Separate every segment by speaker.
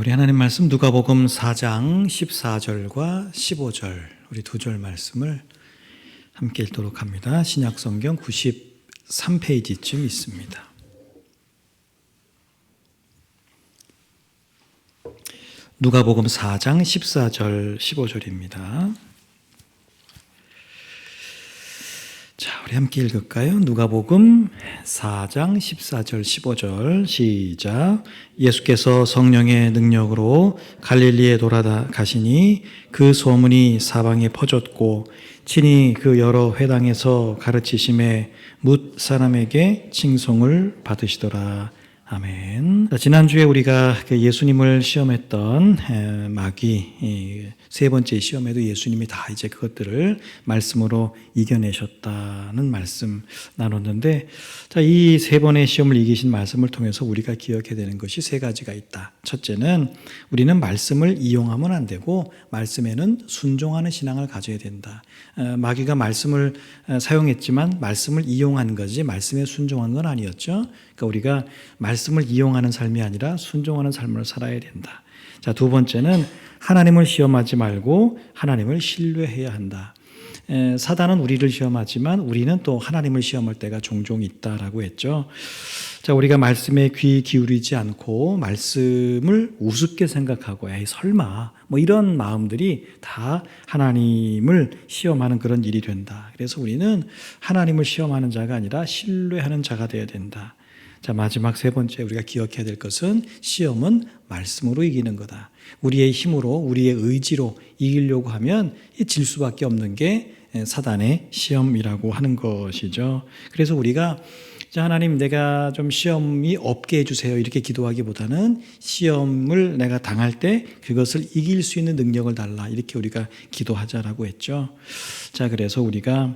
Speaker 1: 우리 하나님 말씀 누가복음 4장 14절과 15절 우리 두 절 말씀을 함께 읽도록 합니다. 신약성경 93페이지쯤 있습니다. 누가복음 4장 14절 15절입니다. 자, 우리 함께 읽을까요? 누가복음 4장 14절 15절 시작. 예수께서 성령의 능력으로 갈릴리에 돌아가시니 그 소문이 사방에 퍼졌고 친히 그 여러 회당에서 가르치심에 뭇 사람에게 칭송을 받으시더라. 아멘. 지난주에 우리가 예수님을 시험했던 마귀 세 번째 시험에도 예수님이 다 이제 그것들을 말씀으로 이겨내셨다는 말씀 나눴는데, 자, 이 세 번의 시험을 이기신 말씀을 통해서 우리가 기억해야 되는 것이 세 가지가 있다. 첫째는 우리는 말씀을 이용하면 안 되고 말씀에는 순종하는 신앙을 가져야 된다. 마귀가 말씀을 사용했지만 말씀을 이용한 거지 말씀에 순종한 건 아니었죠. 그러니까 우리가 말씀을 이용하는 삶이 아니라 순종하는 삶을 살아야 된다. 자, 두 번째는 하나님을 시험하지 말고 하나님을 신뢰해야 한다. 사단은 우리를 시험하지만 우리는 또 하나님을 시험할 때가 종종 있다라고 했죠. 자, 우리가 말씀에 귀 기울이지 않고 말씀을 우습게 생각하고 에이 설마 뭐 이런 마음들이 다 하나님을 시험하는 그런 일이 된다. 그래서 우리는 하나님을 시험하는 자가 아니라 신뢰하는 자가 되어야 된다. 자, 마지막 세 번째 우리가 기억해야 될 것은 시험은 말씀으로 이기는 거다. 우리의 힘으로 우리의 의지로 이기려고 하면 질 수밖에 없는 게 사단의 시험이라고 하는 것이죠. 그래서 우리가 하나님 내가 좀 시험이 없게 해주세요 이렇게 기도하기보다는 시험을 내가 당할 때 그것을 이길 수 있는 능력을 달라 이렇게 우리가 기도하자라고 했죠. 자, 그래서 우리가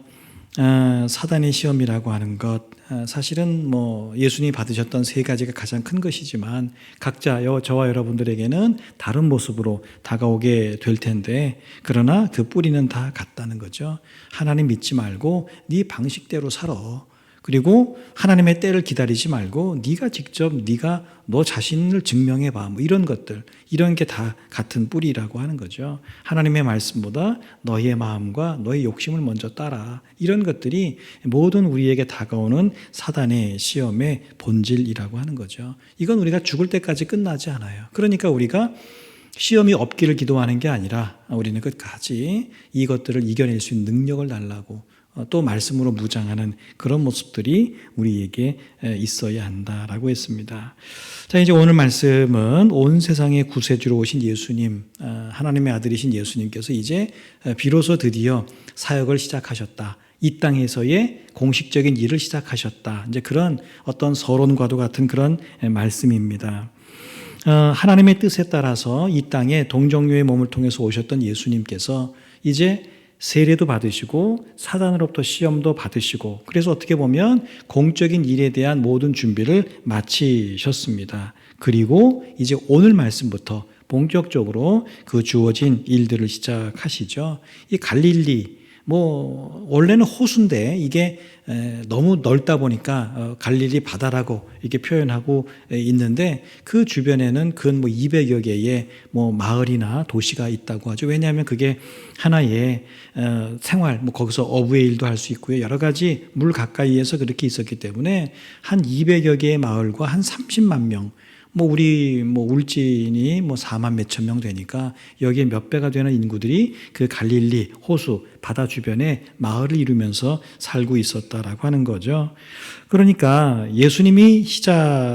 Speaker 1: 사단의 시험이라고 하는 것, 사실은 뭐 예수님이 받으셨던 세 가지가 가장 큰 것이지만 각자 저와 여러분들에게는 다른 모습으로 다가오게 될 텐데, 그러나 그 뿌리는 다 같다는 거죠. 하나님 믿지 말고 네 방식대로 살아. 그리고 하나님의 때를 기다리지 말고 네가 직접 네가 너 자신을 증명해봐. 뭐 이런 것들, 이런 게 다 같은 뿌리라고 하는 거죠. 하나님의 말씀보다 너의 마음과 너의 욕심을 먼저 따라. 이런 것들이 모든 우리에게 다가오는 사단의 시험의 본질이라고 하는 거죠. 이건 우리가 죽을 때까지 끝나지 않아요. 그러니까 우리가 시험이 없기를 기도하는 게 아니라 우리는 끝까지 이것들을 이겨낼 수 있는 능력을 달라고 또 말씀으로 무장하는 그런 모습들이 우리에게 있어야 한다라고 했습니다. 자, 이제 오늘 말씀은 온 세상의 구세주로 오신 예수님, 하나님의 아들이신 예수님께서 이제 비로소 드디어 사역을 시작하셨다. 이 땅에서의 공식적인 일을 시작하셨다. 이제 그런 어떤 서론과도 같은 그런 말씀입니다. 하나님의 뜻에 따라서 이 땅에 동정녀의 몸을 통해서 오셨던 예수님께서 이제 세례도 받으시고 사단으로부터 시험도 받으시고, 그래서 어떻게 보면 공적인 일에 대한 모든 준비를 마치셨습니다. 그리고 이제 오늘 말씀부터 본격적으로 그 주어진 일들을 시작하시죠. 이 갈릴리, 뭐 원래는 호수인데 이게 너무 넓다 보니까 갈릴리 바다라고 이렇게 표현하고 있는데, 그 주변에는 근 뭐 200여 개의 뭐 마을이나 도시가 있다고 하죠. 왜냐하면 그게 하나의 생활, 뭐 거기서 어부의 일도 할 수 있고요. 여러 가지 물 가까이에서 그렇게 있었기 때문에 한 200여 개의 마을과 한 30만 명, 뭐 우리 뭐 울진이 뭐 4만 몇천 명 되니까 여기에 몇 배가 되는 인구들이 그 갈릴리 호수 바다 주변에 마을을 이루면서 살고 있었다라고 하는 거죠. 그러니까 예수님이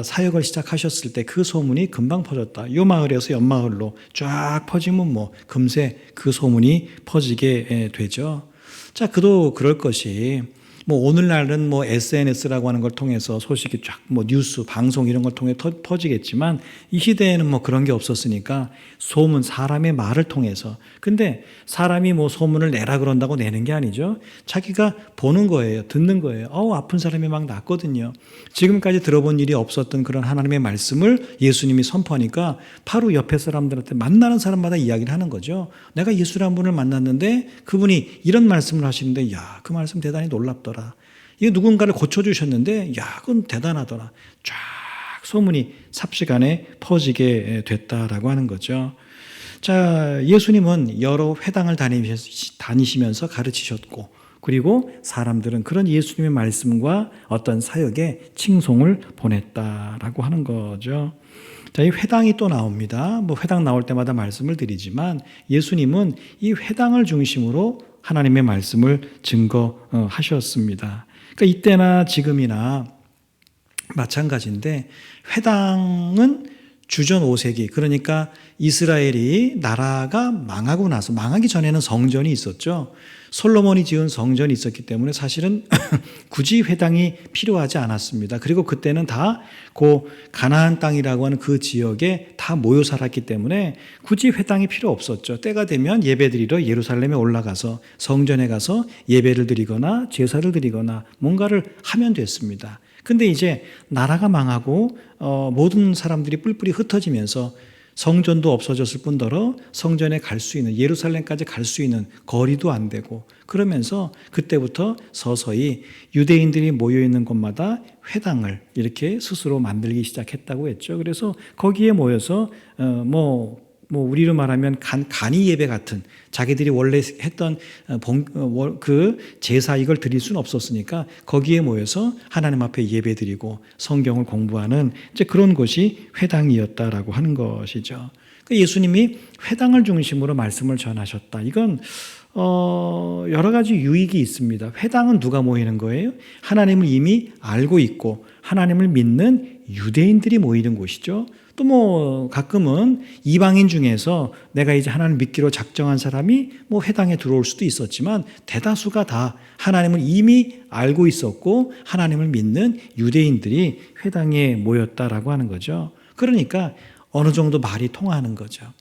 Speaker 1: 사역을 시작하셨을 때 그 소문이 금방 퍼졌다. 이 마을에서 옆 마을로 쫙 퍼지면 뭐 금세 그 소문이 퍼지게 되죠. 자, 그도 그럴 것이 뭐 오늘날은 뭐 SNS라고 하는 걸 통해서 소식이 쫙 뭐 뉴스, 방송 이런 걸 통해 퍼지겠지만 이 시대에는 뭐 그런 게 없었으니까 소문, 사람의 말을 통해서. 근데 사람이 뭐 소문을 내라 그런다고 내는 게 아니죠. 자기가 보는 거예요. 듣는 거예요. 아픈 사람이 막 낫거든요. 지금까지 들어본 일이 없었던 그런 하나님의 말씀을 예수님이 선포하니까 바로 옆에 사람들한테 만나는 사람마다 이야기를 하는 거죠. 내가 예수라는 분을 만났는데 그분이 이런 말씀을 하시는데 야, 그 말씀 대단히 놀랍더라. 이게 누군가를 고쳐주셨는데 야, 그건 대단하더라. 쫙 소문이 삽시간에 퍼지게 됐다라고 하는 거죠. 자, 예수님은 여러 회당을 다니시면서 가르치셨고, 그리고 사람들은 그런 예수님의 말씀과 어떤 사역에 칭송을 보냈다라고 하는 거죠. 자, 이 회당이 또 나옵니다. 회당 나올 때마다 말씀을 드리지만 예수님은 이 회당을 중심으로 하나님의 말씀을 증거하셨습니다. 그러니까 이때나 지금이나 마찬가지인데, 회당은 주전 5세기, 그러니까 이스라엘이 나라가 망하기 전에는 성전이 있었죠. 솔로몬이 지은 성전이 있었기 때문에 사실은 굳이 회당이 필요하지 않았습니다. 그리고 그때는 다 그 가나안 땅이라고 하는 그 지역에 다 모여 살았기 때문에 굳이 회당이 필요 없었죠. 때가 되면 예배드리러 예루살렘에 올라가서 성전에 가서 예배를 드리거나 제사를 드리거나 뭔가를 하면 됐습니다. 근데 이제 나라가 망하고 모든 사람들이 뿔뿔이 흩어지면서 성전도 없어졌을 뿐더러 성전에 갈 수 있는, 예루살렘까지 갈 수 있는 거리도 안 되고, 그러면서 그때부터 서서히 유대인들이 모여있는 곳마다 회당을 이렇게 스스로 만들기 시작했다고 했죠. 그래서 거기에 모여서 우리로 말하면 간이 예배 같은, 자기들이 원래 했던 그 제사 이걸 드릴 수는 없었으니까 거기에 모여서 하나님 앞에 예배 드리고 성경을 공부하는 이제 그런 곳이 회당이었다라고 하는 것이죠. 예수님이 회당을 중심으로 말씀을 전하셨다. 이건 여러 가지 유익이 있습니다. 회당은 누가 모이는 거예요? 하나님을 이미 알고 있고 하나님을 믿는 유대인들이 모이는 곳이죠. 또 가끔은 이방인 중에서 내가 이제 하나님 믿기로 작정한 사람이 회당에 들어올 수도 있었지만, 대다수가 다 하나님을 이미 알고 있었고 하나님을 믿는 유대인들이 회당에 모였다라고 하는 거죠. 그러니까 어느 정도 말이 통하는 거죠.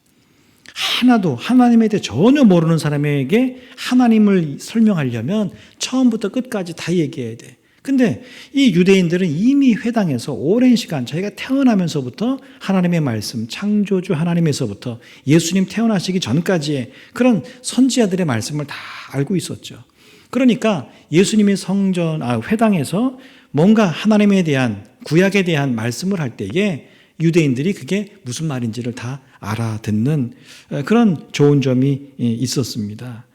Speaker 1: 하나도 하나님에 대해 전혀 모르는 사람에게 하나님을 설명하려면 처음부터 끝까지 다 얘기해야 돼. 근데 이 유대인들은 이미 회당에서 오랜 시간, 자기가 태어나면서부터 하나님의 말씀, 창조주 하나님에서부터 예수님 태어나시기 전까지의 그런 선지자들의 말씀을 다 알고 있었죠. 그러니까 예수님이 회당에서 뭔가 하나님에 대한, 구약에 대한 말씀을 할 때에 유대인들이 그게 무슨 말인지를 다 알아듣는 그런 좋은 점이 있었습니다.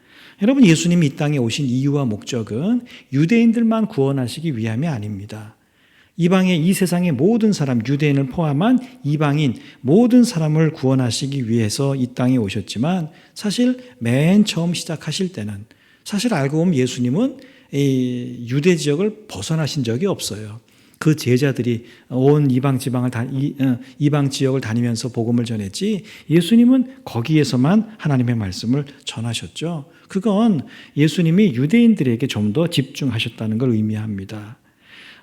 Speaker 1: 여러분, 예수님이 이 땅에 오신 이유와 목적은 유대인들만 구원하시기 위함이 아닙니다. 이방의 이 세상의 모든 사람, 유대인을 포함한 이방인 모든 사람을 구원하시기 위해서 이 땅에 오셨지만, 사실 맨 처음 시작하실 때는 사실 알고 보면 예수님은 이 유대 지역을 벗어나신 적이 없어요. 그 제자들이 온 이방 지역을 다니면서 복음을 전했지, 예수님은 거기에서만 하나님의 말씀을 전하셨죠. 그건 예수님이 유대인들에게 좀 더 집중하셨다는 걸 의미합니다.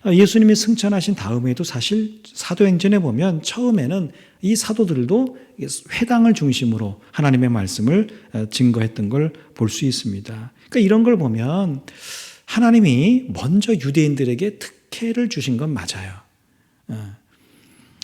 Speaker 1: 예수님이 승천하신 다음에도 사실 사도행전에 보면 처음에는 이 사도들도 회당을 중심으로 하나님의 말씀을 증거했던 걸 볼 수 있습니다. 그러니까 이런 걸 보면 하나님이 먼저 유대인들에게 특혜를 주신 건 맞아요.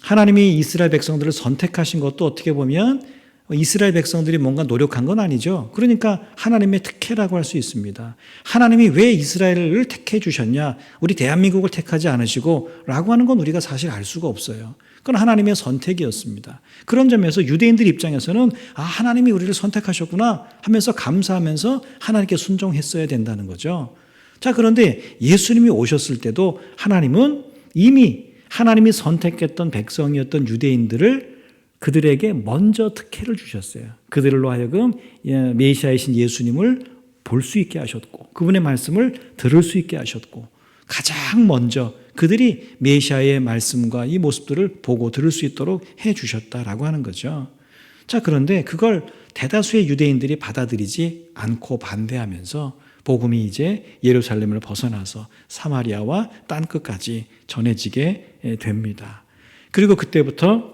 Speaker 1: 하나님이 이스라엘 백성들을 선택하신 것도 어떻게 보면 이스라엘 백성들이 뭔가 노력한 건 아니죠. 그러니까 하나님의 특혜라고 할 수 있습니다. 하나님이 왜 이스라엘을 택해 주셨냐, 우리 대한민국을 택하지 않으시고 라고 하는 건 우리가 사실 알 수가 없어요. 그건 하나님의 선택이었습니다. 그런 점에서 유대인들 입장에서는 하나님이 우리를 선택하셨구나 하면서 감사하면서 하나님께 순종했어야 된다는 거죠. 자, 그런데 예수님이 오셨을 때도 하나님은 이미 하나님이 선택했던 백성이었던 유대인들을 그들에게 먼저 특혜를 주셨어요. 그들로 하여금 메시아이신 예수님을 볼 수 있게 하셨고, 그분의 말씀을 들을 수 있게 하셨고, 가장 먼저 그들이 메시아의 말씀과 이 모습들을 보고 들을 수 있도록 해 주셨다라고 하는 거죠. 자, 그런데 그걸 대다수의 유대인들이 받아들이지 않고 반대하면서 복음이 이제 예루살렘을 벗어나서 사마리아와 땅끝까지 전해지게 됩니다. 그리고 그때부터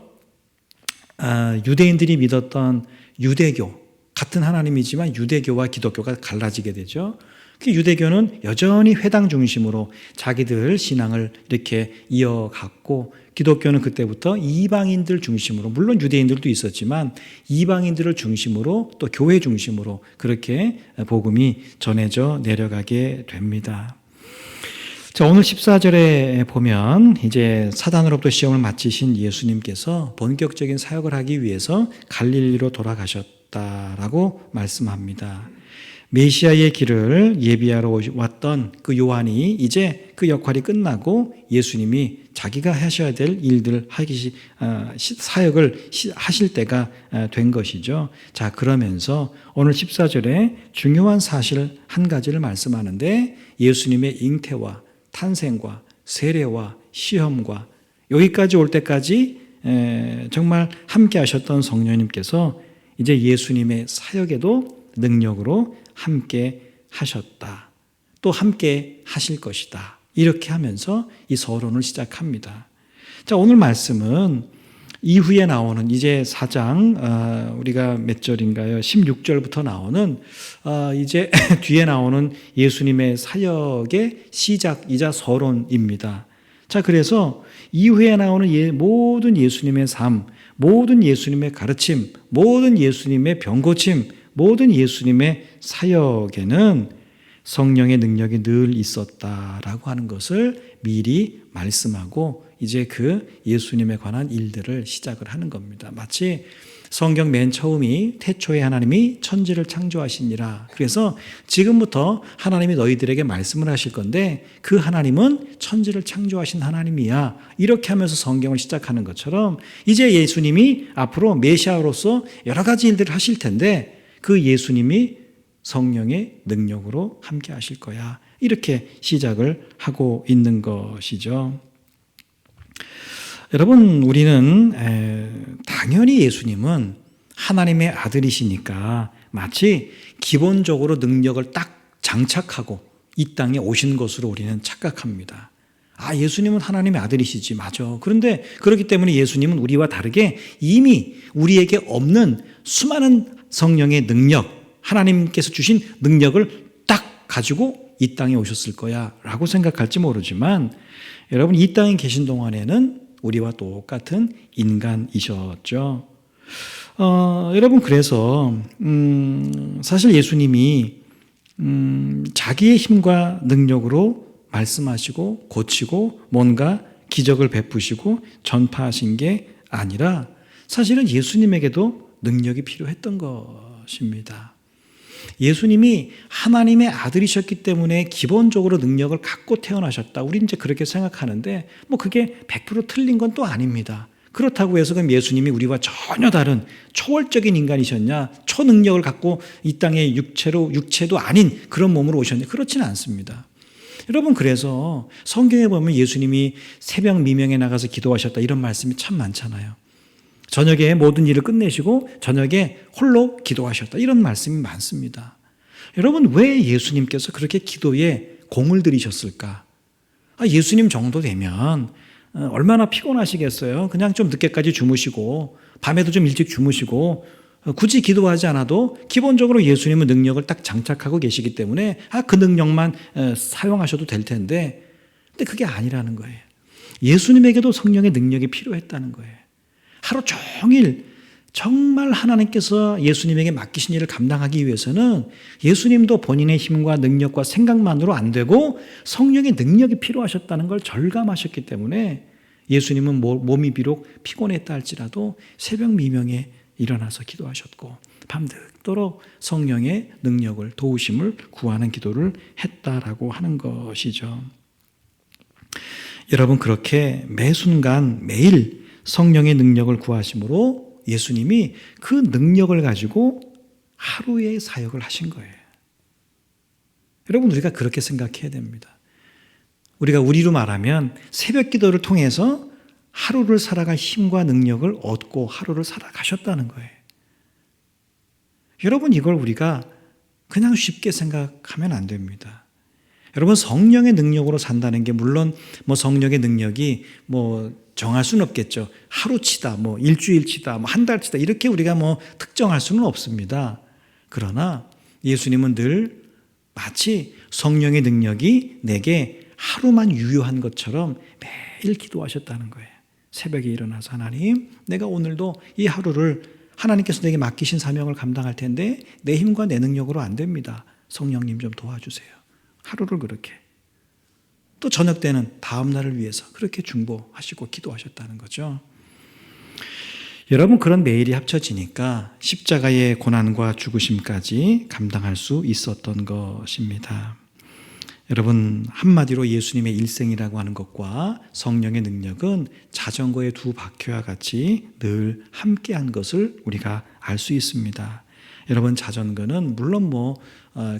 Speaker 1: 유대인들이 믿었던 유대교, 같은 하나님이지만 유대교와 기독교가 갈라지게 되죠. 그 유대교는 여전히 회당 중심으로 자기들 신앙을 이렇게 이어갔고, 기독교는 그때부터 이방인들 중심으로, 물론 유대인들도 있었지만 이방인들을 중심으로 또 교회 중심으로 그렇게 복음이 전해져 내려가게 됩니다. 자, 오늘 14절에 보면 이제 사단으로부터 시험을 마치신 예수님께서 본격적인 사역을 하기 위해서 갈릴리로 돌아가셨다라고 말씀합니다. 메시아의 길을 예비하러 왔던 그 요한이 이제 그 역할이 끝나고 예수님이 자기가 하셔야 될 일들 사역을 하실 때가 된 것이죠. 자, 그러면서 오늘 14절에 중요한 사실 한 가지를 말씀하는데 예수님의 잉태와 탄생과 세례와 시험과 여기까지 올 때까지 정말 함께 하셨던 성령님께서 이제 예수님의 사역에도 능력으로 함께 하셨다. 또 함께 하실 것이다. 이렇게 하면서 이 서론을 시작합니다. 자, 오늘 말씀은 이후에 나오는 이제 4장 우리가 몇 절인가요? 16절부터 나오는 이제 뒤에 나오는 예수님의 사역의 시작이자 서론입니다. 자, 그래서 이후에 나오는 모든 예수님의 삶, 모든 예수님의 가르침, 모든 예수님의 병고침, 모든 예수님의 사역에는 성령의 능력이 늘 있었다라고 하는 것을 미리 말씀하고 이제 그 예수님에 관한 일들을 시작을 하는 겁니다. 마치 성경 맨 처음이 태초에 하나님이 천지를 창조하시니라. 그래서 지금부터 하나님이 너희들에게 말씀을 하실 건데 그 하나님은 천지를 창조하신 하나님이야. 이렇게 하면서 성경을 시작하는 것처럼 이제 예수님이 앞으로 메시아로서 여러 가지 일들을 하실 텐데 그 예수님이 성령의 능력으로 함께 하실 거야. 이렇게 시작을 하고 있는 것이죠. 여러분, 우리는 당연히 예수님은 하나님의 아들이시니까 마치 기본적으로 능력을 딱 장착하고 이 땅에 오신 것으로 우리는 착각합니다. 아, 예수님은 하나님의 아들이시지. 맞아. 그런데 그렇기 때문에 예수님은 우리와 다르게 이미 우리에게 없는 수많은 성령의 능력, 하나님께서 주신 능력을 딱 가지고 이 땅에 오셨을 거야 라고 생각할지 모르지만 여러분, 이 땅에 계신 동안에는 우리와 똑같은 인간이셨죠. 여러분, 그래서 사실 예수님이 자기의 힘과 능력으로 말씀하시고 고치고 뭔가 기적을 베푸시고 전파하신 게 아니라 사실은 예수님에게도 능력이 필요했던 것입니다. 예수님이 하나님의 아들이셨기 때문에 기본적으로 능력을 갖고 태어나셨다. 우리는 이제 그렇게 생각하는데 뭐 그게 100% 틀린 건 또 아닙니다. 그렇다고 해서 그럼 예수님이 우리와 전혀 다른 초월적인 인간이셨냐? 초능력을 갖고 이 땅에 육체도 아닌 그런 몸으로 오셨냐? 그렇지는 않습니다. 여러분, 그래서 성경에 보면 예수님이 새벽 미명에 나가서 기도하셨다 이런 말씀이 참 많잖아요. 저녁에 모든 일을 끝내시고 저녁에 홀로 기도하셨다. 이런 말씀이 많습니다. 여러분, 왜 예수님께서 그렇게 기도에 공을 들이셨을까? 예수님 정도 되면 얼마나 피곤하시겠어요? 그냥 좀 늦게까지 주무시고 밤에도 좀 일찍 주무시고 굳이 기도하지 않아도 기본적으로 예수님은 능력을 딱 장착하고 계시기 때문에 그 능력만 사용하셔도 될 텐데 근데 그게 아니라는 거예요. 예수님에게도 성령의 능력이 필요했다는 거예요. 하루 종일 정말 하나님께서 예수님에게 맡기신 일을 감당하기 위해서는 예수님도 본인의 힘과 능력과 생각만으로 안 되고 성령의 능력이 필요하셨다는 걸 절감하셨기 때문에 예수님은 몸이 비록 피곤했다 할지라도 새벽 미명에 일어나서 기도하셨고 밤늦도록 성령의 능력을 도우심을 구하는 기도를 했다라고 하는 것이죠. 여러분, 그렇게 매 순간 매일 성령의 능력을 구하심으로 예수님이 그 능력을 가지고 하루의 사역을 하신 거예요. 여러분, 우리가 그렇게 생각해야 됩니다. 우리가 우리로 말하면 새벽 기도를 통해서 하루를 살아갈 힘과 능력을 얻고 하루를 살아가셨다는 거예요. 여러분, 이걸 우리가 그냥 쉽게 생각하면 안 됩니다. 여러분, 성령의 능력으로 산다는 게 물론 성령의 능력이 정할 수는 없겠죠. 하루치다, 일주일치다, 한 달치다 이렇게 우리가 특정할 수는 없습니다. 그러나 예수님은 늘 마치 성령의 능력이 내게 하루만 유효한 것처럼 매일 기도하셨다는 거예요. 새벽에 일어나서 하나님, 내가 오늘도 이 하루를 하나님께서 내게 맡기신 사명을 감당할 텐데 내 힘과 내 능력으로 안 됩니다. 성령님 좀 도와주세요. 하루를 그렇게. 또 저녁 때는 다음 날을 위해서 그렇게 중보하시고 기도하셨다는 거죠. 여러분, 그런 매일이 합쳐지니까 십자가의 고난과 죽으심까지 감당할 수 있었던 것입니다. 여러분, 한마디로 예수님의 일생이라고 하는 것과 성령의 능력은 자전거의 두 바퀴와 같이 늘 함께한 것을 우리가 알 수 있습니다. 여러분, 자전거는 물론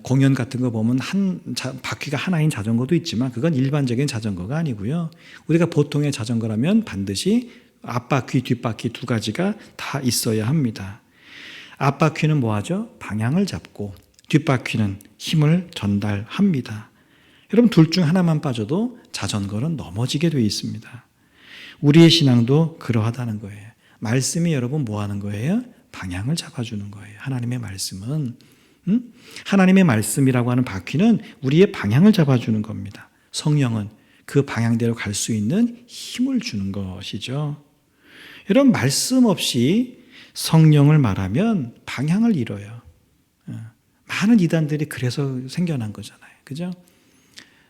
Speaker 1: 공연 같은 거 보면 바퀴가 하나인 자전거도 있지만 그건 일반적인 자전거가 아니고요. 우리가 보통의 자전거라면 반드시 앞바퀴, 뒷바퀴 두 가지가 다 있어야 합니다. 앞바퀴는 뭐하죠? 방향을 잡고 뒷바퀴는 힘을 전달합니다. 여러분, 둘 중 하나만 빠져도 자전거는 넘어지게 되어 있습니다. 우리의 신앙도 그러하다는 거예요. 말씀이 여러분 뭐 하는 거예요? 방향을 잡아주는 거예요. 하나님의 말씀은 하나님의 말씀이라고 하는 바퀴는 우리의 방향을 잡아주는 겁니다. 성령은 그 방향대로 갈 수 있는 힘을 주는 것이죠. 여러분, 말씀 없이 성령을 말하면 방향을 잃어요. 많은 이단들이 그래서 생겨난 거잖아요. 그죠?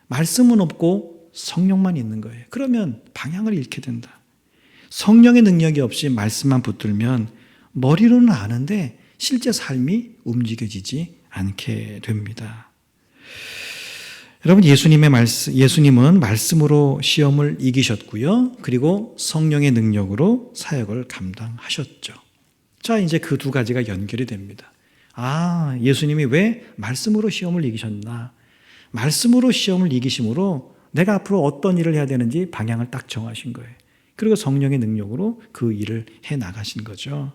Speaker 1: 말씀은 없고 성령만 있는 거예요. 그러면 방향을 잃게 된다. 성령의 능력이 없이 말씀만 붙들면 머리로는 아는데 실제 삶이 움직여지지 않게 됩니다. 여러분, 예수님은 말씀으로 시험을 이기셨고요. 그리고 성령의 능력으로 사역을 감당하셨죠. 자, 이제 그 두 가지가 연결이 됩니다. 예수님이 왜 말씀으로 시험을 이기셨나? 말씀으로 시험을 이기심으로 내가 앞으로 어떤 일을 해야 되는지 방향을 딱 정하신 거예요. 그리고 성령의 능력으로 그 일을 해 나가신 거죠.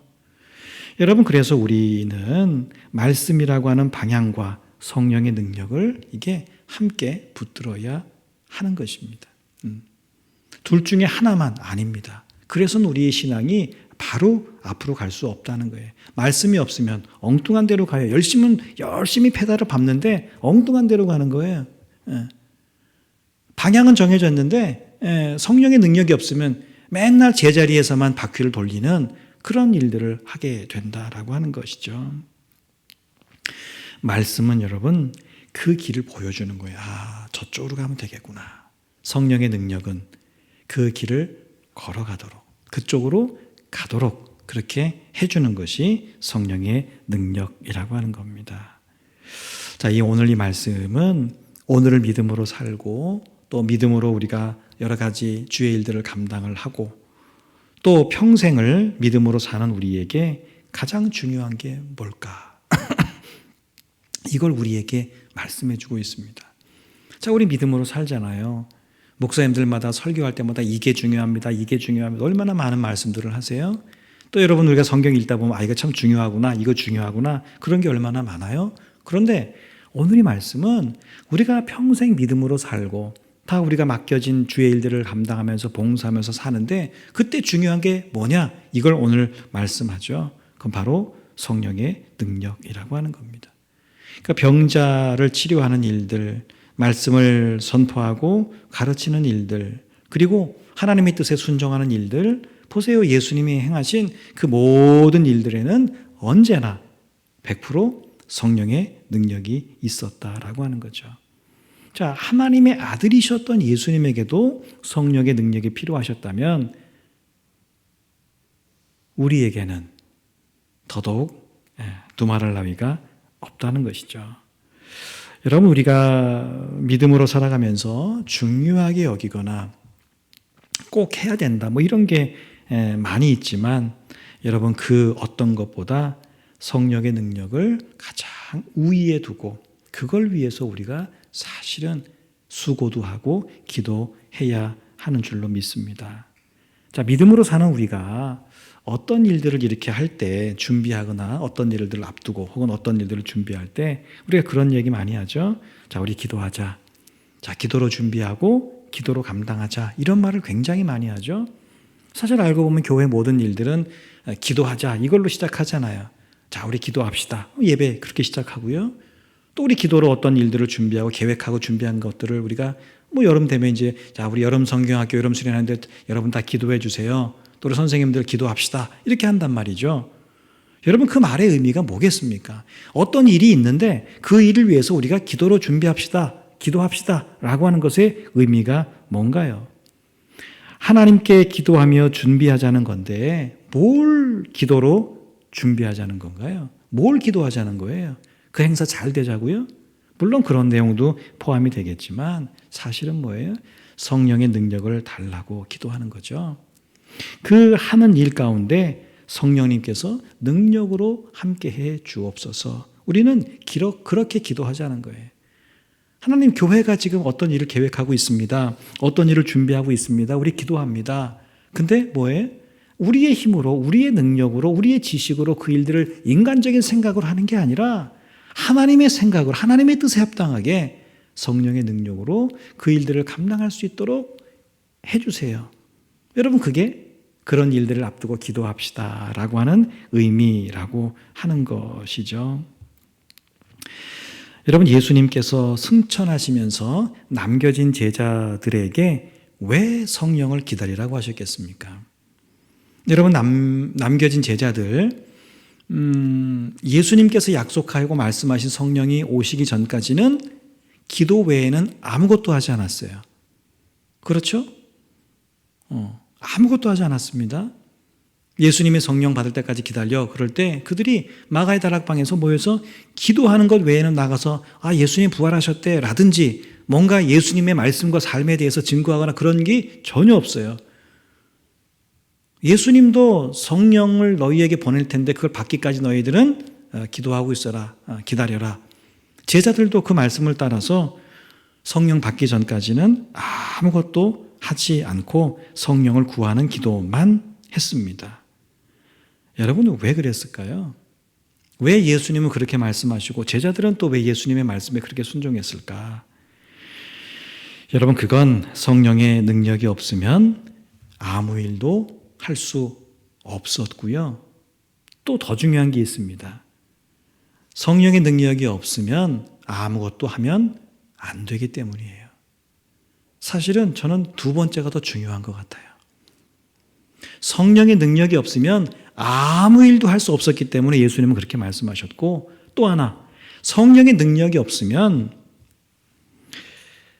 Speaker 1: 여러분, 그래서 우리는 말씀이라고 하는 방향과 성령의 능력을 이게 함께 붙들어야 하는 것입니다. 둘 중에 하나만 아닙니다. 그래서 우리의 신앙이 바로 앞으로 갈 수 없다는 거예요. 말씀이 없으면 엉뚱한 데로 가요. 열심히 페달을 밟는데 엉뚱한 데로 가는 거예요. 방향은 정해졌는데 성령의 능력이 없으면 맨날 제자리에서만 바퀴를 돌리는 그런 일들을 하게 된다라고 하는 것이죠. 말씀은 여러분 그 길을 보여주는 거예요. 저쪽으로 가면 되겠구나. 성령의 능력은 그 길을 걸어가도록, 그쪽으로 가도록 그렇게 해주는 것이 성령의 능력이라고 하는 겁니다. 자, 오늘 이 말씀은 오늘을 믿음으로 살고 또 믿음으로 우리가 여러 가지 주의 일들을 감당을 하고 또 평생을 믿음으로 사는 우리에게 가장 중요한 게 뭘까? 이걸 우리에게 말씀해 주고 있습니다. 자, 우리 믿음으로 살잖아요. 목사님들마다 설교할 때마다 이게 중요합니다. 이게 중요합니다. 얼마나 많은 말씀들을 하세요? 또 여러분, 우리가 성경 읽다 보면 이거 참 중요하구나, 이거 중요하구나, 그런 게 얼마나 많아요? 그런데 오늘 이 말씀은 우리가 평생 믿음으로 살고 다 우리가 맡겨진 주의 일들을 감당하면서 봉사하면서 사는데 그때 중요한 게 뭐냐? 이걸 오늘 말씀하죠. 그건 바로 성령의 능력이라고 하는 겁니다. 그러니까 병자를 치료하는 일들, 말씀을 선포하고 가르치는 일들, 그리고 하나님의 뜻에 순종하는 일들, 보세요. 예수님이 행하신 그 모든 일들에는 언제나 100% 성령의 능력이 있었다라고 하는 거죠. 자, 하나님의 아들이셨던 예수님에게도 성령의 능력이 필요하셨다면 우리에게는 더더욱 두말할 나위가 없다는 것이죠. 여러분, 우리가 믿음으로 살아가면서 중요하게 여기거나 꼭 해야 된다 이런 게 많이 있지만 여러분, 그 어떤 것보다 성령의 능력을 가장 우위에 두고 그걸 위해서 우리가 사실은 수고도 하고 기도해야 하는 줄로 믿습니다. 자, 믿음으로 사는 우리가 어떤 일들을 이렇게 할 때 준비하거나 어떤 일들을 앞두고 혹은 어떤 일들을 준비할 때 우리가 그런 얘기 많이 하죠. 자, 우리 기도하자. 자, 기도로 준비하고 기도로 감당하자. 이런 말을 굉장히 많이 하죠. 사실 알고 보면 교회 모든 일들은 기도하자 이걸로 시작하잖아요. 자, 우리 기도합시다. 예배 그렇게 시작하고요. 또 우리 기도로 어떤 일들을 준비하고 계획하고 준비한 것들을 우리가 여름 되면 이제 자, 우리 여름 성경학교 여름 수련하는데 여러분 다 기도해 주세요. 또 우리 선생님들 기도합시다. 이렇게 한단 말이죠. 여러분, 그 말의 의미가 뭐겠습니까? 어떤 일이 있는데 그 일을 위해서 우리가 기도로 준비합시다. 기도합시다 라고 하는 것의 의미가 뭔가요? 하나님께 기도하며 준비하자는 건데 뭘 기도로 준비하자는 건가요? 뭘 기도하자는 거예요? 그 행사 잘 되자고요? 물론 그런 내용도 포함이 되겠지만 사실은 뭐예요? 성령의 능력을 달라고 기도하는 거죠. 그 하는 일 가운데 성령님께서 능력으로 함께해 주옵소서. 우리는 그렇게 기도하자는 거예요. 하나님, 교회가 지금 어떤 일을 계획하고 있습니다. 어떤 일을 준비하고 있습니다. 우리 기도합니다. 근데 뭐예요? 우리의 힘으로, 우리의 능력으로, 우리의 지식으로 그 일들을 인간적인 생각으로 하는 게 아니라 하나님의 생각으로, 하나님의 뜻에 합당하게 성령의 능력으로 그 일들을 감당할 수 있도록 해주세요. 여러분, 그게 그런 일들을 앞두고 기도합시다 라고 하는 의미라고 하는 것이죠. 여러분, 예수님께서 승천하시면서 남겨진 제자들에게 왜 성령을 기다리라고 하셨겠습니까? 여러분, 남겨진 제자들, 예수님께서 약속하고 말씀하신 성령이 오시기 전까지는 기도 외에는 아무것도 하지 않았어요. 그렇죠? 아무것도 하지 않았습니다. 예수님의 성령 받을 때까지 기다려. 그럴 때 그들이 마가의 다락방에서 모여서 기도하는 것 외에는 나가서 예수님 부활하셨대 라든지 뭔가 예수님의 말씀과 삶에 대해서 증거하거나 그런 게 전혀 없어요. 예수님도 성령을 너희에게 보낼 텐데 그걸 받기까지 너희들은 기도하고 있어라. 기다려라. 제자들도 그 말씀을 따라서 성령 받기 전까지는 아무것도 하지 않고 성령을 구하는 기도만 했습니다. 여러분은 왜 그랬을까요? 왜 예수님은 그렇게 말씀하시고 제자들은 또 왜 예수님의 말씀에 그렇게 순종했을까? 여러분, 그건 성령의 능력이 없으면 아무 일도 할 수 없었고요. 또 더 중요한 게 있습니다. 성령의 능력이 없으면 아무것도 하면 안 되기 때문이에요. 사실은 저는 두 번째가 더 중요한 것 같아요. 성령의 능력이 없으면 아무 일도 할 수 없었기 때문에 예수님은 그렇게 말씀하셨고, 또 하나, 성령의 능력이 없으면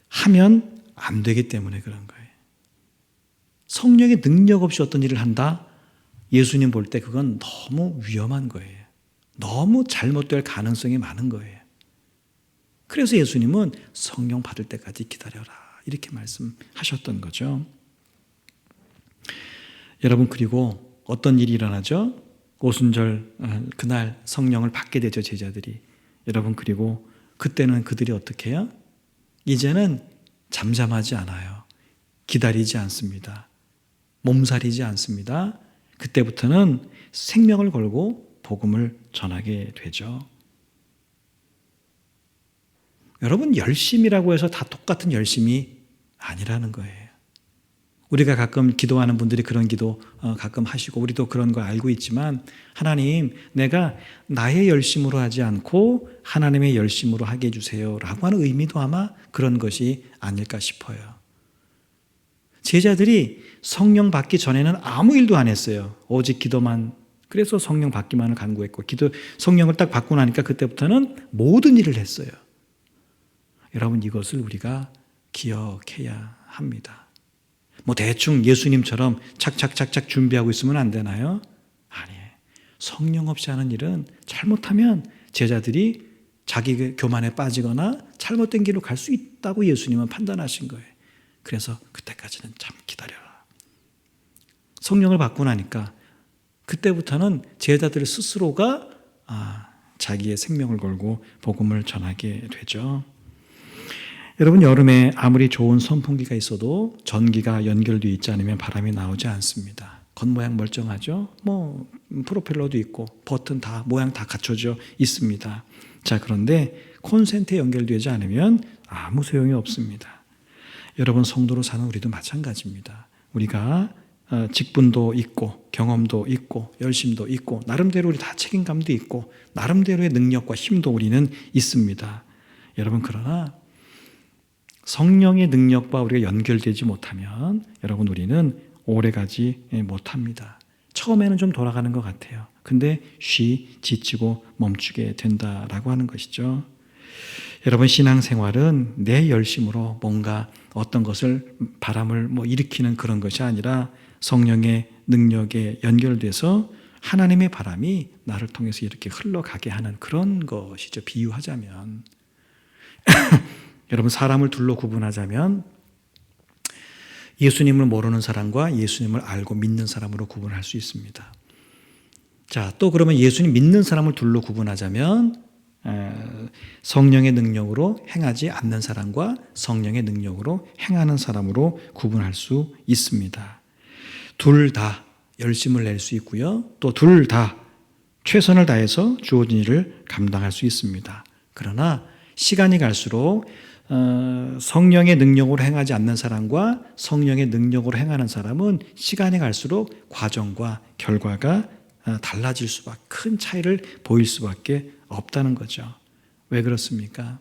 Speaker 1: 하면 안 되기 때문에 그런 거예요. 성령의 능력 없이 어떤 일을 한다? 예수님 볼 때 그건 너무 위험한 거예요. 너무 잘못될 가능성이 많은 거예요. 그래서 예수님은 성령 받을 때까지 기다려라 이렇게 말씀하셨던 거죠. 여러분, 그리고 어떤 일이 일어나죠? 오순절 그날 성령을 받게 되죠, 제자들이. 여러분, 그리고 그때는 그들이 어떻게 해요? 이제는 잠잠하지 않아요. 기다리지 않습니다. 몸살이지 않습니다. 그때부터는 생명을 걸고 복음을 전하게 되죠. 여러분, 열심이라고 해서 다 똑같은 열심이 아니라는 거예요. 우리가 가끔 기도하는 분들이 그런 기도 가끔 하시고 우리도 그런 거 알고 있지만, 하나님, 내가 나의 열심으로 하지 않고 하나님의 열심으로 하게 해주세요 라고 하는 의미도 아마 그런 것이 아닐까 싶어요. 제자들이 성령 받기 전에는 아무 일도 안 했어요. 오직 기도만. 그래서 성령 받기만을 간구했고, 성령을 딱 받고 나니까 그때부터는 모든 일을 했어요. 여러분, 이것을 우리가 기억해야 합니다. 대충 예수님처럼 착착착착 준비하고 있으면 안 되나요? 아니에요. 성령 없이 하는 일은 잘못하면 제자들이 자기 교만에 빠지거나 잘못된 길로 갈 수 있다고 예수님은 판단하신 거예요. 그래서 그때까지는 참 기다려라. 성령을 받고 나니까 그때부터는 제자들 스스로가 자기의 생명을 걸고 복음을 전하게 되죠. 여러분, 여름에 아무리 좋은 선풍기가 있어도 전기가 연결되어 있지 않으면 바람이 나오지 않습니다. 겉모양 멀쩡하죠? 프로펠러도 있고 버튼 다 모양 다 갖춰져 있습니다. 자, 그런데 콘센트에 연결되지 않으면 아무 소용이 없습니다. 여러분, 성도로 사는 우리도 마찬가지입니다. 우리가 직분도 있고 경험도 있고 열심도 있고 나름대로 우리 다 책임감도 있고 나름대로의 능력과 힘도 우리는 있습니다. 여러분, 그러나 성령의 능력과 우리가 연결되지 못하면 여러분, 우리는 오래가지 못합니다. 처음에는 좀 돌아가는 것 같아요. 근데 지치고 멈추게 된다라고 하는 것이죠. 여러분 신앙생활은 내 열심으로 뭔가 어떤 것을 바람을 일으키는 그런 것이 아니라 성령의 능력에 연결돼서 하나님의 바람이 나를 통해서 이렇게 흘러가게 하는 그런 것이죠. 비유하자면 여러분 사람을 둘로 구분하자면 예수님을 모르는 사람과 예수님을 알고 믿는 사람으로 구분할 수 있습니다. 자, 또 그러면 예수님 믿는 사람을 둘로 구분하자면 성령의 능력으로 행하지 않는 사람과 성령의 능력으로 행하는 사람으로 구분할 수 있습니다. 둘 다 열심을 낼 수 있고요. 또 둘 다 최선을 다해서 주어진 일을 감당할 수 있습니다. 그러나 시간이 갈수록 성령의 능력으로 행하지 않는 사람과 성령의 능력으로 행하는 사람은 시간이 갈수록 과정과 결과가 달라질 수밖에, 큰 차이를 보일 수밖에 없다는 거죠. 왜 그렇습니까?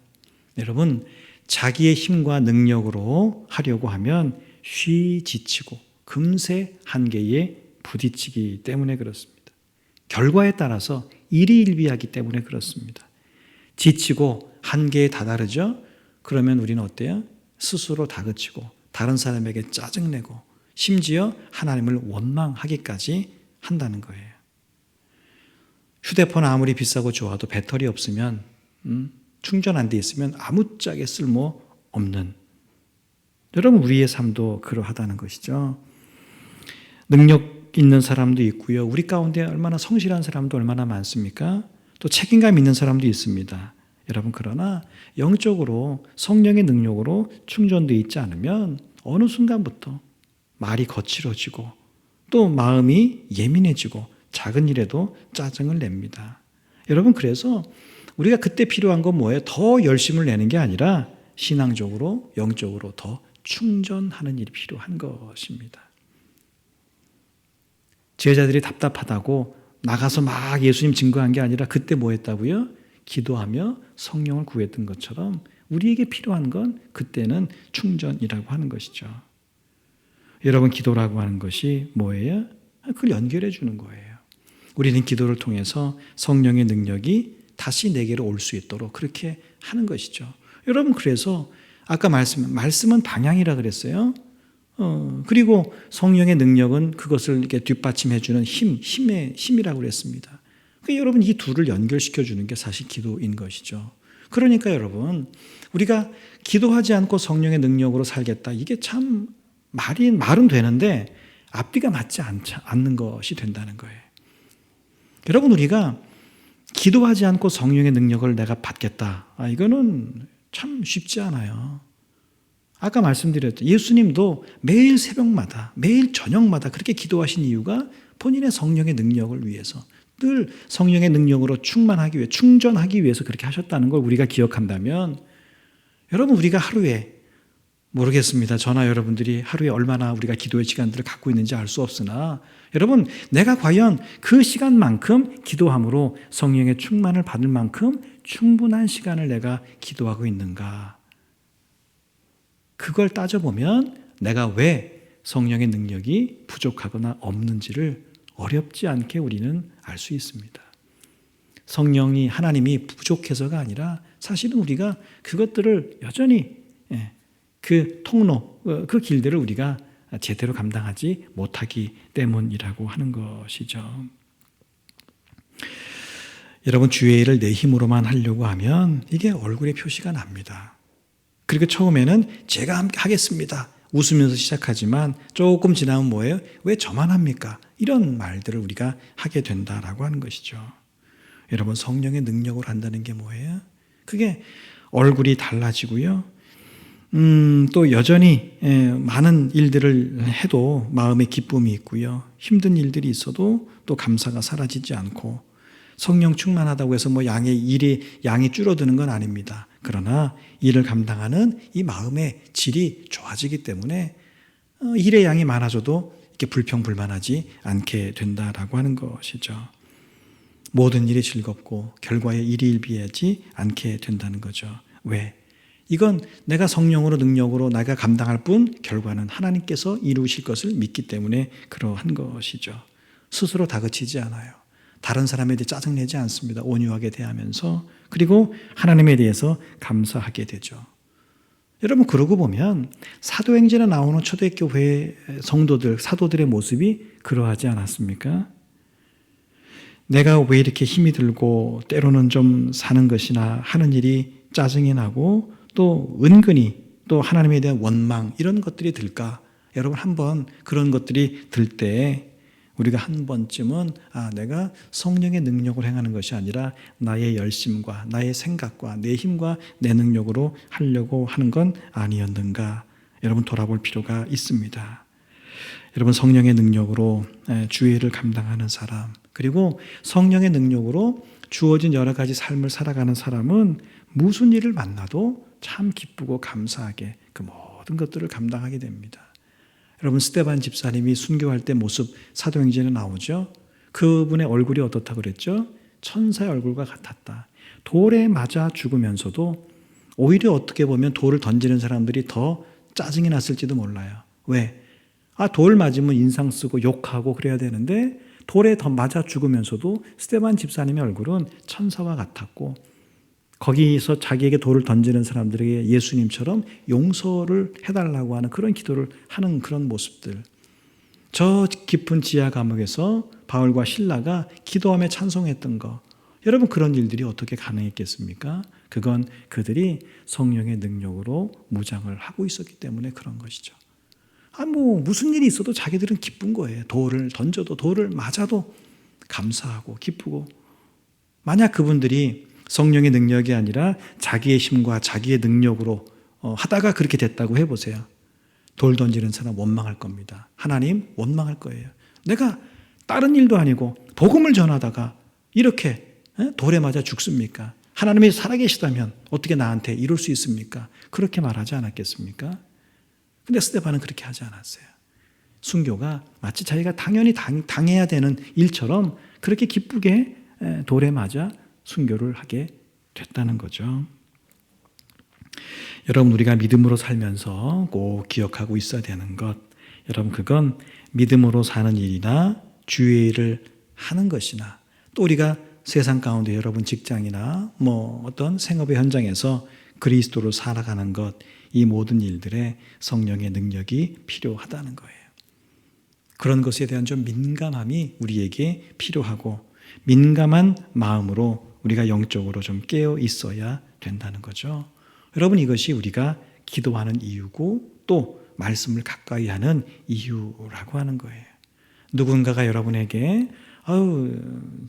Speaker 1: 여러분, 자기의 힘과 능력으로 하려고 하면 쉬 지치고 금세 한계에 부딪히기 때문에 그렇습니다. 결과에 따라서 일희일비하기 때문에 그렇습니다. 지치고 한계에 다다르죠? 그러면 우리는 어때요? 스스로 다그치고 다른 사람에게 짜증내고 심지어 하나님을 원망하기까지 한다는 거예요. 휴대폰 아무리 비싸고 좋아도 배터리 없으면 충전 안 돼 있으면 아무짝에 쓸모 없는, 여러분 우리의 삶도 그러하다는 것이죠. 능력 있는 사람도 있고요. 우리 가운데 얼마나 성실한 사람도 얼마나 많습니까? 또 책임감 있는 사람도 있습니다. 여러분 그러나 영적으로 성령의 능력으로 충전되어 있지 않으면 어느 순간부터 말이 거칠어지고 또 마음이 예민해지고 작은 일에도 짜증을 냅니다. 여러분 그래서 우리가 그때 필요한 건 뭐예요? 더 열심을 내는 게 아니라 신앙적으로 영적으로 더 충전하는 일이 필요한 것입니다. 제자들이 답답하다고 나가서 막 예수님 증거한 게 아니라 그때 뭐 했다고요? 기도하며 성령을 구했던 것처럼 우리에게 필요한 건 그때는 충전이라고 하는 것이죠. 여러분 기도라고 하는 것이 뭐예요? 그걸 연결해 주는 거예요. 우리는 기도를 통해서 성령의 능력이 다시 내게로 올 수 있도록 그렇게 하는 것이죠. 여러분 그래서 아까 말씀은 방향이라 그랬어요. 그리고 성령의 능력은 그것을 이렇게 뒷받침해 주는 힘이라고 그랬습니다. 그러니까 여러분 이 둘을 연결시켜 주는 게 사실 기도인 것이죠. 그러니까 여러분 우리가 기도하지 않고 성령의 능력으로 살겠다. 이게 참 말은 되는데 앞뒤가 맞지 않는 것이 된다는 거예요. 여러분 우리가 기도하지 않고 성령의 능력을 내가 받겠다. 이거는 참 쉽지 않아요. 아까 말씀드렸죠. 예수님도 매일 새벽마다 매일 저녁마다 그렇게 기도하신 이유가 본인의 성령의 능력을 위해서, 늘 성령의 능력으로 충전하기 위해서 그렇게 하셨다는 걸 우리가 기억한다면 여러분 우리가 하루에 모르겠습니다. 저나 여러분들이 하루에 얼마나 우리가 기도의 시간들을 갖고 있는지 알 수 없으나 여러분 내가 과연 그 시간만큼 기도함으로 성령의 충만을 받을 만큼 충분한 시간을 내가 기도하고 있는가? 그걸 따져보면 내가 왜 성령의 능력이 부족하거나 없는지를 어렵지 않게 우리는 알 수 있습니다. 성령이 하나님이 부족해서가 아니라 사실은 우리가 그것들을 여전히 그 통로, 그 길들을 우리가 제대로 감당하지 못하기 때문이라고 하는 것이죠. 여러분 주의 일을 내 힘으로만 하려고 하면 이게 얼굴에 표시가 납니다. 그리고 처음에는 제가 하겠습니다. 웃으면서 시작하지만 조금 지나면 뭐예요? 왜 저만 합니까? 이런 말들을 우리가 하게 된다라고 하는 것이죠. 여러분 성령의 능력으로 한다는 게 뭐예요? 그게 얼굴이 달라지고요. 또 여전히 많은 일들을 해도 마음에 기쁨이 있고요. 힘든 일들이 있어도 또 감사가 사라지지 않고 성령 충만하다고 해서 양이 줄어드는 건 아닙니다. 그러나 일을 감당하는 이 마음의 질이 좋아지기 때문에 일의 양이 많아져도 이렇게 불평불만하지 않게 된다라고 하는 것이죠. 모든 일이 즐겁고 결과에 일희일비하지 않게 된다는 거죠. 왜? 이건 내가 성령으로 능력으로 내가 감당할 뿐 결과는 하나님께서 이루실 것을 믿기 때문에 그러한 것이죠. 스스로 다그치지 않아요. 다른 사람에 대해 짜증내지 않습니다. 온유하게 대하면서. 그리고 하나님에 대해서 감사하게 되죠. 여러분 그러고 보면 사도행전에 나오는 초대교회 성도들, 사도들의 모습이 그러하지 않았습니까? 내가 왜 이렇게 힘이 들고 때로는 좀 사는 것이나 하는 일이 짜증이 나고 또 은근히 또 하나님에 대한 원망 이런 것들이 들까? 여러분 한번 그런 것들이 들 때 우리가 한 번쯤은 내가 성령의 능력을 행하는 것이 아니라 나의 열심과 나의 생각과 내 힘과 내 능력으로 하려고 하는 건 아니었는가? 여러분 돌아볼 필요가 있습니다. 여러분 성령의 능력으로 주의 일을 감당하는 사람 그리고 성령의 능력으로 주어진 여러 가지 삶을 살아가는 사람은 무슨 일을 만나도 참 기쁘고 감사하게 그 모든 것들을 감당하게 됩니다. 여러분 스데반 집사님이 순교할 때 모습 사도행전에 나오죠. 그분의 얼굴이 어떻다고 그랬죠? 천사의 얼굴과 같았다. 돌에 맞아 죽으면서도 오히려 어떻게 보면 돌을 던지는 사람들이 더 짜증이 났을지도 몰라요. 왜? 돌 맞으면 인상 쓰고 욕하고 그래야 되는데 돌에 더 맞아 죽으면서도 스데반 집사님의 얼굴은 천사와 같았고 거기서 자기에게 돌을 던지는 사람들에게 예수님처럼 용서를 해달라고 하는 그런 기도를 하는 그런 모습들. 저 깊은 지하 감옥에서 바울과 실라가 기도하며 찬송했던 거. 여러분 그런 일들이 어떻게 가능했겠습니까? 그건 그들이 성령의 능력으로 무장을 하고 있었기 때문에 그런 것이죠. 무슨 일이 있어도 자기들은 기쁜 거예요. 돌을 던져도 돌을 맞아도 감사하고 기쁘고. 만약 그분들이 성령의 능력이 아니라 자기의 힘과 자기의 능력으로 하다가 그렇게 됐다고 해보세요. 돌 던지는 사람 원망할 겁니다. 하나님 원망할 거예요. 내가 다른 일도 아니고 복음을 전하다가 이렇게 돌에 맞아 죽습니까? 하나님이 살아계시다면 어떻게 나한테 이럴 수 있습니까? 그렇게 말하지 않았겠습니까? 근데 스데반은 그렇게 하지 않았어요. 순교가 마치 자기가 당연히 당해야 되는 일처럼 그렇게 기쁘게 돌에 맞아 순교를 하게 됐다는 거죠. 여러분 우리가 믿음으로 살면서 꼭 기억하고 있어야 되는 것, 여러분 그건 믿음으로 사는 일이나 주의 일을 하는 것이나 또 우리가 세상 가운데 여러분 직장이나 어떤 생업의 현장에서 그리스도로 살아가는 것, 이 모든 일들에 성령의 능력이 필요하다는 거예요. 그런 것에 대한 좀 민감함이 우리에게 필요하고 민감한 마음으로 우리가 영적으로 좀 깨어 있어야 된다는 거죠. 여러분 이것이 우리가 기도하는 이유고 또 말씀을 가까이 하는 이유라고 하는 거예요. 누군가가 여러분에게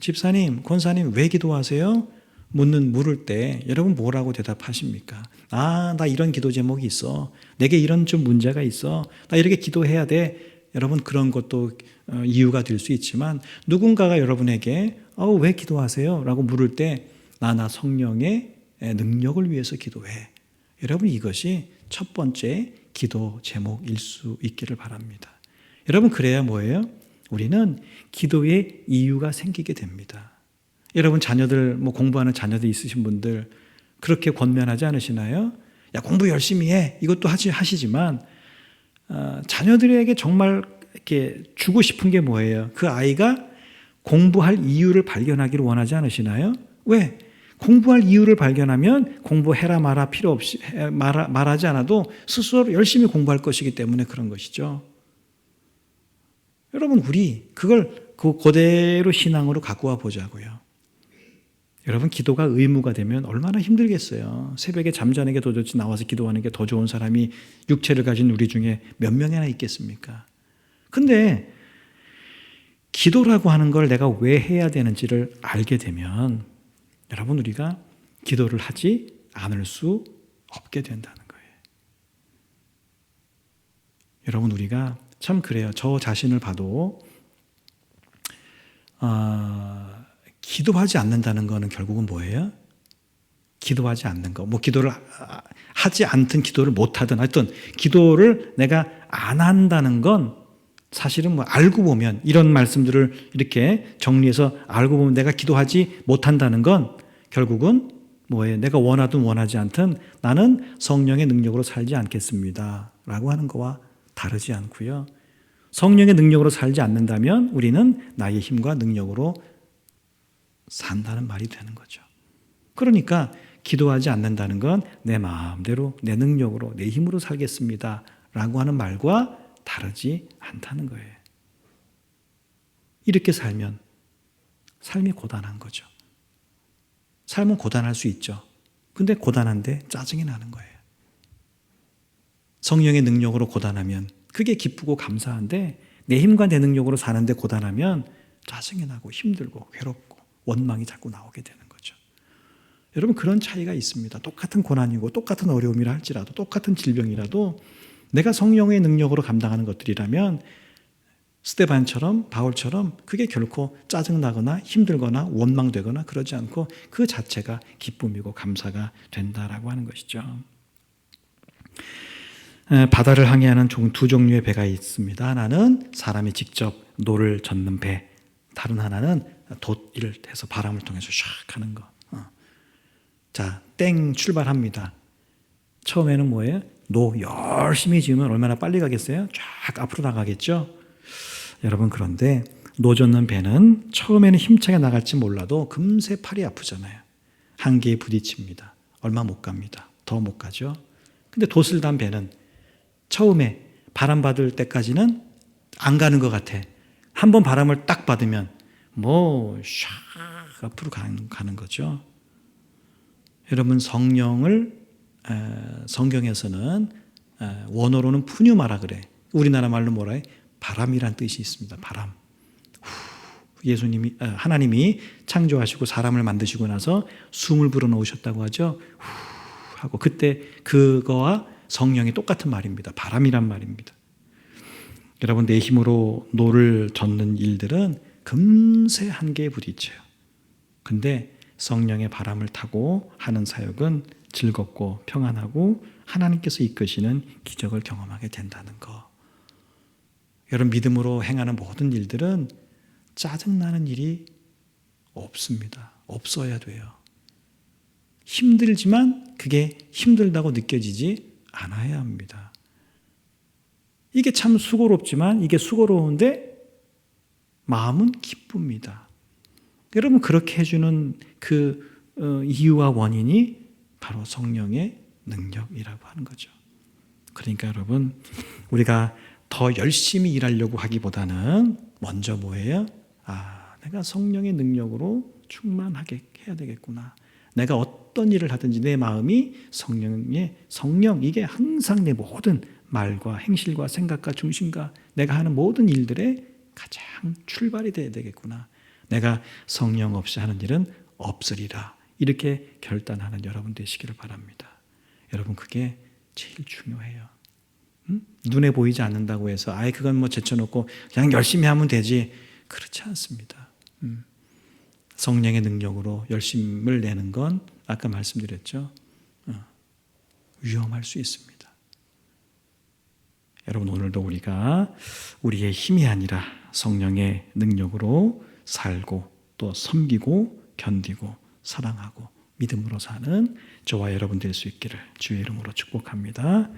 Speaker 1: 집사님, 권사님 왜 기도하세요? 물을 때 여러분 뭐라고 대답하십니까? 나 이런 기도 제목이 있어. 내게 이런 좀 문제가 있어. 나 이렇게 기도해야 돼. 여러분 그런 것도 이유가 될 수 있지만 누군가가 여러분에게 왜 기도하세요? 라고 물을 때 나 성령의 능력을 위해서 기도해. 여러분 이것이 첫 번째 기도 제목일 수 있기를 바랍니다. 여러분 그래야 뭐예요? 우리는 기도의 이유가 생기게 됩니다. 여러분 자녀들 공부하는 자녀들 있으신 분들 그렇게 권면하지 않으시나요? 야 공부 열심히 해. 이것도 하시지만 자녀들에게 정말 이렇게 주고 싶은 게 뭐예요? 그 아이가 공부할 이유를 발견하기를 원하지 않으시나요? 왜? 공부할 이유를 발견하면 공부해라 마라 필요 없이 말하지 않아도 스스로 열심히 공부할 것이기 때문에 그런 것이죠. 여러분 우리 그걸 그대로 신앙으로 갖고 와 보자고요. 여러분 기도가 의무가 되면 얼마나 힘들겠어요. 새벽에 잠자는 게 더 좋지 나와서 기도하는 게 더 좋은 사람이 육체를 가진 우리 중에 몇 명이나 있겠습니까? 근데 기도라고 하는 걸 내가 왜 해야 되는지를 알게 되면 여러분 우리가 기도를 하지 않을 수 없게 된다는 거예요. 여러분 우리가 참 그래요. 저 자신을 봐도 기도하지 않는다는 거는 결국은 뭐예요? 기도하지 않는 거. 기도를 하지 않든 기도를 못하든 하여튼 기도를 내가 안 한다는 건 사실은 알고 보면 이런 말씀들을 이렇게 정리해서 알고 보면 내가 기도하지 못한다는 건 결국은 뭐예요? 내가 원하든 원하지 않든 나는 성령의 능력으로 살지 않겠습니다. 라고 하는 거와 다르지 않고요. 성령의 능력으로 살지 않는다면 우리는 나의 힘과 능력으로 산다는 말이 되는 거죠. 그러니까 기도하지 않는다는 건 내 마음대로 내 능력으로 내 힘으로 살겠습니다 라고 하는 말과 다르지 않다는 거예요. 이렇게 살면 삶이 고단한 거죠. 삶은 고단할 수 있죠. 근데 고단한데 짜증이 나는 거예요. 성령의 능력으로 고단하면 그게 기쁘고 감사한데 내 힘과 내 능력으로 사는데 고단하면 짜증이 나고 힘들고 괴롭고 원망이 자꾸 나오게 되는 거죠. 여러분 그런 차이가 있습니다. 똑같은 고난이고 똑같은 어려움이라 할지라도 똑같은 질병이라도 내가 성령의 능력으로 감당하는 것들이라면 스데반처럼 바울처럼 그게 결코 짜증나거나 힘들거나 원망되거나 그러지 않고 그 자체가 기쁨이고 감사가 된다라고 하는 것이죠. 바다를 항해하는 두 종류의 배가 있습니다. 하나는 사람이 직접 노를 젓는 배, 다른 하나는 돛일을 해서 바람을 통해서 샥 하는 거. 자, 땡 출발합니다. 처음에는 뭐예요? 노 열심히 지으면 얼마나 빨리 가겠어요? 쫙 앞으로 나가겠죠? 여러분 그런데 노 젓는 배는 처음에는 힘차게 나갈지 몰라도 금세 팔이 아프잖아요. 한계에 부딪힙니다. 얼마 못 갑니다. 더 못 가죠. 근데 돛을 단 배는 처음에 바람 받을 때까지는 안 가는 것 같아. 한번 바람을 딱 받으면 뭐 샥 앞으로 가는 거죠. 여러분 성령을 성경에서는 원어로는 푸뉴마라 그래. 우리나라 말로 뭐라 해? 바람이란 뜻이 있습니다. 바람. 예수님이 하나님이 창조하시고 사람을 만드시고 나서 숨을 불어넣으셨다고 하죠. 하고 그때 그거와 성령이 똑같은 말입니다. 바람이란 말입니다. 여러분 내 힘으로 노를 젓는 일들은 금세 한계에 부딪혀요. 근데 성령의 바람을 타고 하는 사역은 즐겁고 평안하고 하나님께서 이끄시는 기적을 경험하게 된다는 거. 여러분 믿음으로 행하는 모든 일들은 짜증나는 일이 없습니다. 없어야 돼요. 힘들지만 그게 힘들다고 느껴지지 않아야 합니다. 이게 참 수고롭지만 이게 수고로운데 마음은 기쁩니다. 여러분 그렇게 해주는 그 이유와 원인이 바로 성령의 능력이라고 하는 거죠. 그러니까 여러분 우리가 더 열심히 일하려고 하기보다는 먼저 뭐예요? 내가 성령의 능력으로 충만하게 해야 되겠구나. 내가 어떤 일을 하든지 내 마음이 성령 이게 항상 내 모든 말과 행실과 생각과 중심과 내가 하는 모든 일들의 가장 출발이 돼야 되겠구나. 내가 성령 없이 하는 일은 없으리라. 이렇게 결단하는 여러분 되시기를 바랍니다. 여러분 그게 제일 중요해요. 눈에 보이지 않는다고 해서 그건 뭐 제쳐놓고 그냥 열심히 하면 되지. 그렇지 않습니다. 성령의 능력으로 열심을 내는 건 아까 말씀드렸죠. 위험할 수 있습니다. 여러분 오늘도 우리가 우리의 힘이 아니라 성령의 능력으로 살고 또 섬기고 견디고 사랑하고 믿음으로 사는 저와 여러분 될 수 있기를 주의 이름으로 축복합니다.